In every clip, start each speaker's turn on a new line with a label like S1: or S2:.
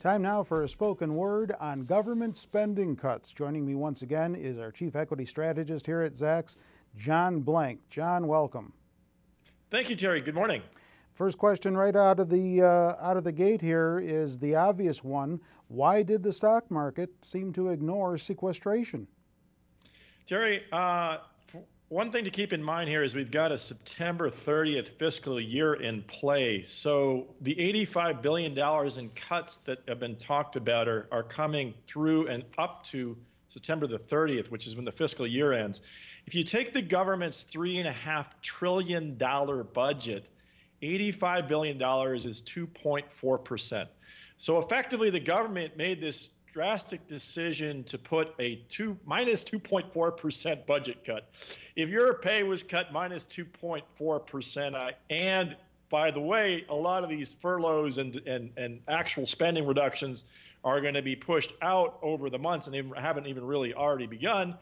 S1: Time now for a spoken word on government spending cuts. Joining me once again is our chief equity strategist here at Zacks, John Blank. John, welcome.
S2: Thank you, Terry. Good morning.
S1: First question right out of the gate here is the obvious one. Why did the stock market seem to ignore sequestration?
S2: Terry, one thing to keep in mind here is we've got a September 30th fiscal year in play. So the $85 billion in cuts that have been talked about are coming through and up to September the 30th, which is when the fiscal year ends. If you take the government's $3.5 trillion budget, $85 billion is 2.4%. So effectively, the government made this drastic decision to put a minus 2.4% budget cut. If your pay was cut minus 2.4%, and by the way, a lot of these furloughs and actual spending reductions are going to be pushed out over the months and they haven't even really already begun.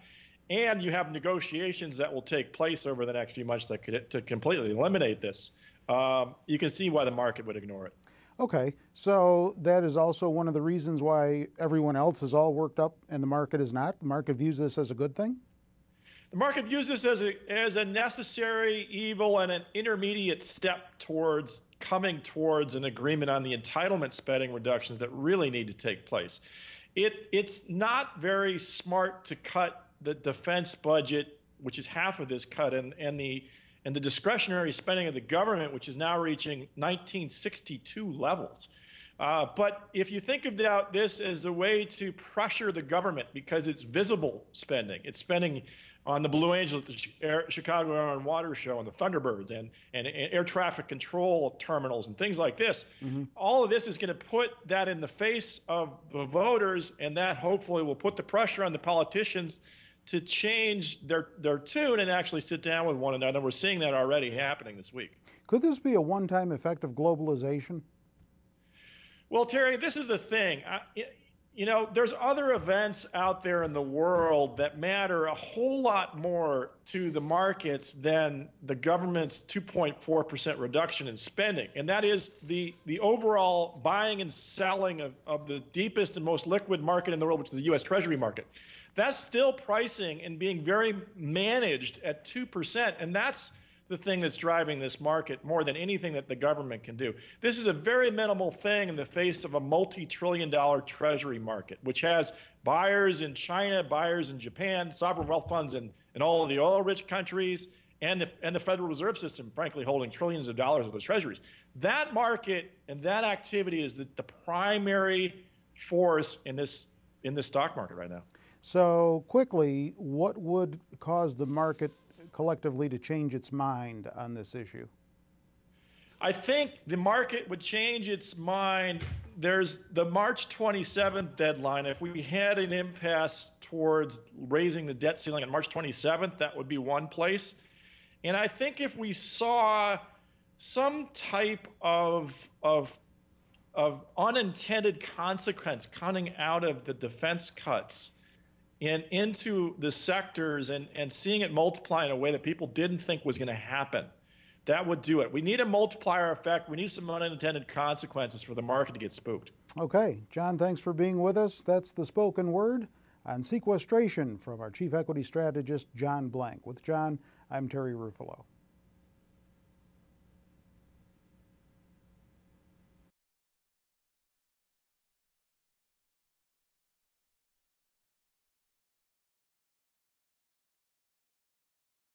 S2: And you have negotiations that will take place over the next few months to completely eliminate this. You can see why the market would ignore it.
S1: Okay, so that is also one of the reasons why everyone else is all worked up and the market is not. The market views this as a good thing?
S2: The market views this as a necessary evil and an intermediate step towards coming towards an agreement on the entitlement spending reductions that really need to take place. It's not very smart to cut the defense budget, which is half of this cut, and the discretionary spending of the government, which is now reaching 1962 levels. But if you think about this as a way to pressure the government because it's visible spending, it's spending on the Blue Angels at the Chicago Air and Water Show and the Thunderbirds and air traffic control terminals and things like this. All of this is going to put that in the face of the voters, and that hopefully will put the pressure on the politicians to change their tune and actually sit down with one another. We're seeing that already happening this week.
S1: Could this be a one-time effect of globalization?
S2: Well, Terry, this is the thing. There's other events out there in the world that matter a whole lot more to the markets than the government's 2.4% reduction in spending. And that is the overall buying and selling of the deepest and most liquid market in the world, which is the U.S. Treasury market. That's still pricing and being very managed at 2%. And that's the thing that's driving this market more than anything that the government can do. This is a very minimal thing in the face of a multi-trillion-dollar treasury market, which has buyers in China, buyers in Japan, sovereign wealth funds in all of the oil-rich countries, and the Federal Reserve System, frankly, holding trillions of dollars of those treasuries. That market and that activity is the primary force in this stock market right now.
S1: So quickly, what would cause the market collectively to change its mind on this issue?
S2: I think the market would change its mind. There's the March 27th deadline. If we had an impasse towards raising the debt ceiling on March 27th, that would be one place. And I think if we saw some type of unintended consequence coming out of the defense cuts and into the sectors and seeing it multiply in a way that people didn't think was going to happen, that would do it. We need a multiplier effect. We need some unintended consequences for the market to get spooked.
S1: Okay, John, thanks for being with us. That's the spoken word on sequestration from our chief equity strategist, John Blank. With John, I'm Terry Ruffalo.